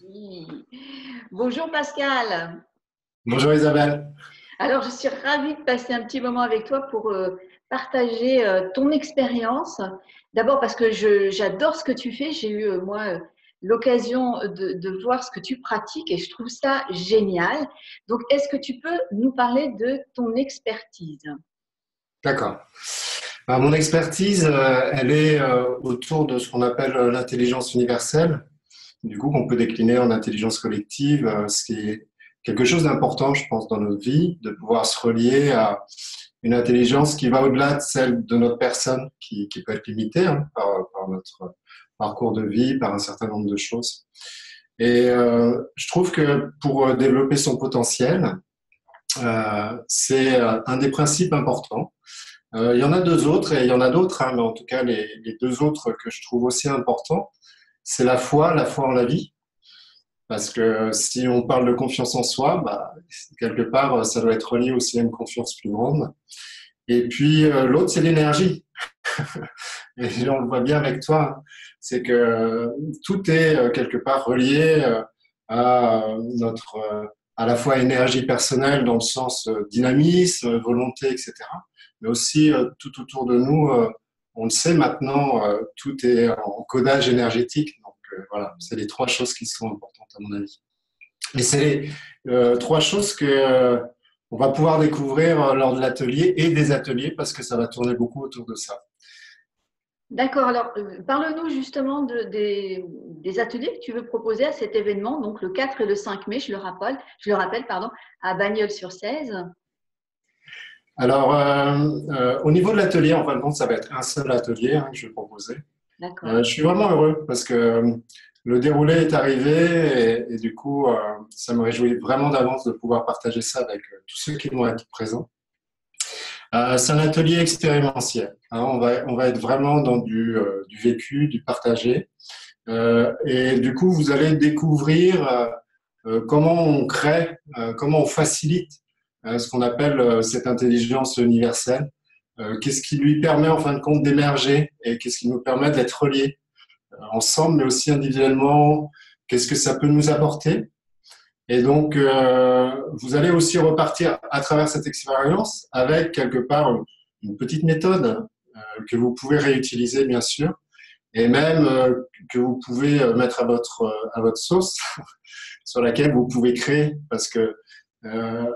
Oui. Bonjour Pascal. Bonjour Isabelle. Alors, je suis ravie de passer un petit moment avec toi pour partager ton expérience. D'abord parce que j'adore ce que tu fais. J'ai eu, moi, l'occasion de voir ce que tu pratiques et je trouve ça génial. Donc, est-ce que tu peux nous parler de ton expertise? D'accord. Mon expertise, elle est autour de ce qu'on appelle l'intelligence universelle, du coup qu'on peut décliner en intelligence collective, ce qui est quelque chose d'important, je pense, dans notre vie, de pouvoir se relier à une intelligence qui va au-delà de celle de notre personne, qui peut être limitée par notre parcours de vie, par un certain nombre de choses. Et je trouve que pour développer son potentiel, c'est un des principes importants. Il y en a deux autres, et il y en a d'autres, hein, mais en tout cas, les deux autres que je trouve aussi importants, c'est la foi en la vie. Parce que si on parle de confiance en soi, bah, quelque part, ça doit être relié aussi à une confiance plus grande. Et puis, l'autre, c'est l'énergie. Et on le voit bien avec toi, hein. C'est que tout est quelque part relié à notre, à la fois énergie personnelle dans le sens dynamisme, volonté, etc. Mais aussi tout autour de nous, on le sait maintenant, tout est en codage énergétique. Donc voilà, c'est les trois choses qui sont importantes à mon avis. Et c'est les trois choses que on va pouvoir découvrir lors de l'atelier et des ateliers parce que ça va tourner beaucoup autour de ça. D'accord. Alors, parle-nous justement des ateliers que tu veux proposer à cet événement, donc le 4 et le 5 mai, je le rappelle, pardon, à Bagnols-sur-Cèze. Alors, au niveau de l'atelier, en fin de compte, ça va être un seul atelier hein, que je vais proposer. D'accord. Je suis vraiment heureux parce que le déroulé est arrivé et du coup, ça me réjouit vraiment d'avance de pouvoir partager ça avec tous ceux qui vont être présents. C'est un atelier expérimentiel, hein. On va être vraiment dans du vécu, du partagé. Et du coup, vous allez découvrir comment on crée, comment on facilite ce qu'on appelle cette intelligence universelle. Qu'est-ce qui lui permet en fin de compte d'émerger et qu'est-ce qui nous permet d'être reliés ensemble, mais aussi individuellement. Qu'est-ce que ça peut nous apporter? Et donc, vous allez aussi repartir à travers cette expérience avec quelque part une petite méthode que vous pouvez réutiliser, bien sûr, et même que vous pouvez mettre à votre sauce, sur laquelle vous pouvez créer, parce que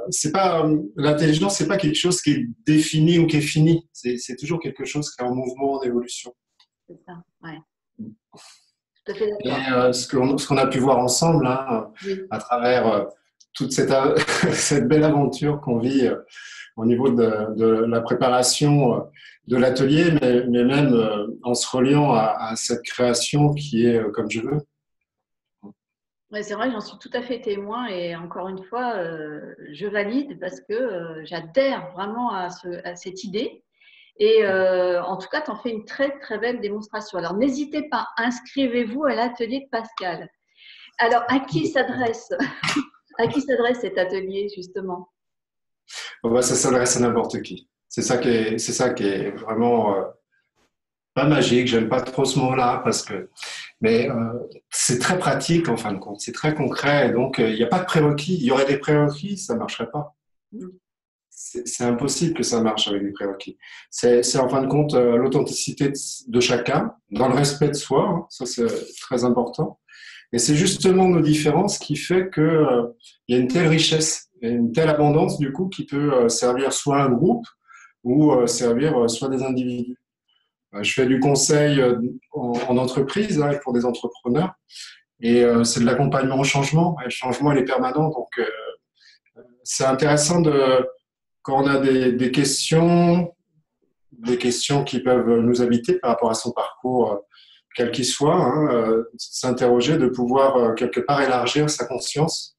c'est pas l'intelligence, c'est pas quelque chose qui est défini ou qui est fini. C'est toujours quelque chose qui est en mouvement, en évolution. C'est ça, ouais, tout à fait Et d'accord. ce qu'on a pu voir ensemble hein, Oui. à travers toute cette belle aventure qu'on vit au niveau de la préparation de l'atelier, mais même en se reliant à cette création qui est comme je veux. Ouais, c'est vrai, j'en suis tout à fait témoin et encore une fois, je valide parce que j'adhère vraiment à cette idée. Et en tout cas, tu en fais une très, très belle démonstration. Alors, n'hésitez pas, inscrivez-vous à l'atelier de Pascal. Alors, à qui s'adresse cet atelier, justement? Bon, bah, ça s'adresse à n'importe qui. C'est ça qui est vraiment pas magique. J'aime pas trop ce mot-là parce que, mais c'est très pratique en fin de compte. C'est très concret. Et donc, il n'y a pas de prérequis. Il y aurait des prérequis, ça marcherait pas. C'est impossible que ça marche avec des prérequis. C'est en fin de compte l'authenticité de chacun, dans le respect de soi. Hein, ça, c'est très important. Et c'est justement nos différences qui fait que il y a une telle richesse et une telle abondance du coup qui peut servir soit un groupe ou servir soit des individus. Je fais du conseil en entreprise hein, pour des entrepreneurs et c'est de l'accompagnement au changement. Et le changement il est permanent donc c'est intéressant de quand on a des questions qui peuvent nous habiter par rapport à son parcours quel qu'il soit, hein, s'interroger, de pouvoir quelque part élargir sa conscience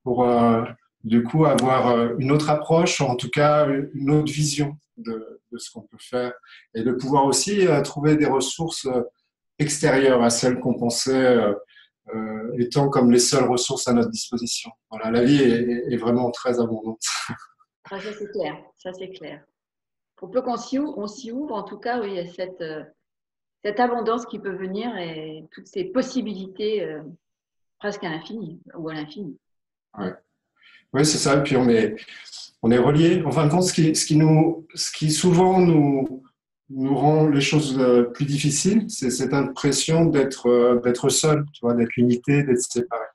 pour du coup avoir une autre approche, ou en tout cas une autre vision de ce qu'on peut faire, et de pouvoir aussi trouver des ressources extérieures à celles qu'on pensait étant comme les seules ressources à notre disposition. Voilà, la vie est vraiment très abondante. Ah, ça, c'est clair. Ça, c'est clair. Pour peu qu'on s'y ouvre, en tout cas, oui, il y a cette abondance qui peut venir et toutes ces possibilités. presque à l'infini ou à l'infini. Ouais. Oui, c'est ça. Et puis on est reliés. En fin de compte, ce qui souvent nous rend les choses plus difficiles, c'est cette impression d'être seul, tu vois, d'être limité, d'être séparé.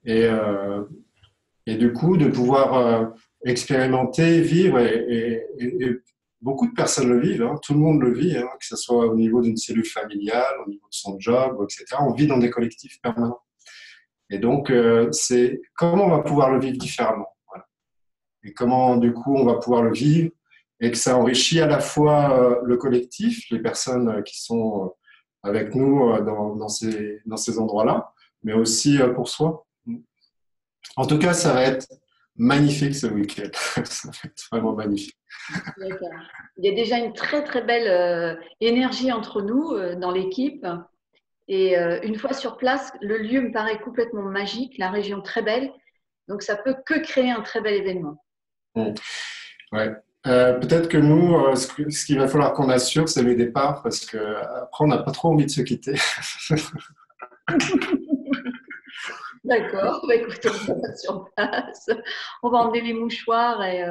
Et, euh, et du coup, de pouvoir expérimenter, vivre, et beaucoup de personnes le vivent, hein, tout le monde le vit, hein, que ce soit au niveau d'une cellule familiale, au niveau de son job, etc. On vit dans des collectifs permanents. Et donc, c'est comment on va pouvoir le vivre différemment. Voilà. Et comment, du coup, on va pouvoir le vivre et que ça enrichit à la fois le collectif, les personnes qui sont avec nous dans ces endroits-là, mais aussi pour soi. En tout cas, ça va être magnifique ce week-end. Ça va être vraiment magnifique. D'accord. Il y a déjà une très très belle énergie entre nous dans l'équipe. Et une fois sur place, le lieu me paraît complètement magique, la région très belle. Donc ça peut que créer un très bel événement. Bon. Ouais. Peut-être que nous, ce qu'il va falloir qu'on assure, c'est le départ, parce que après, on n'a pas trop envie de se quitter. D'accord. Bah, écoute, on va sur place. On va emmener les mouchoirs et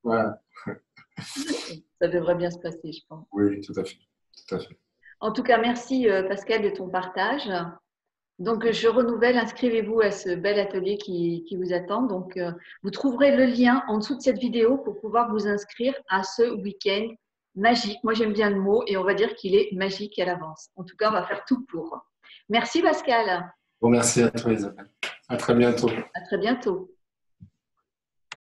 Voilà. ça devrait bien se passer, je pense. Oui, tout à fait. Tout à fait. En tout cas, merci Pascal de ton partage. Donc, je renouvelle, inscrivez-vous à ce bel atelier qui vous attend. Donc, vous trouverez le lien en dessous de cette vidéo pour pouvoir vous inscrire à ce week-end magique. Moi, j'aime bien le mot et on va dire qu'il est magique à l'avance. En tout cas, on va faire tout pour. Merci Pascal. Bon, merci à toi, Isabelle. À très bientôt. À très bientôt.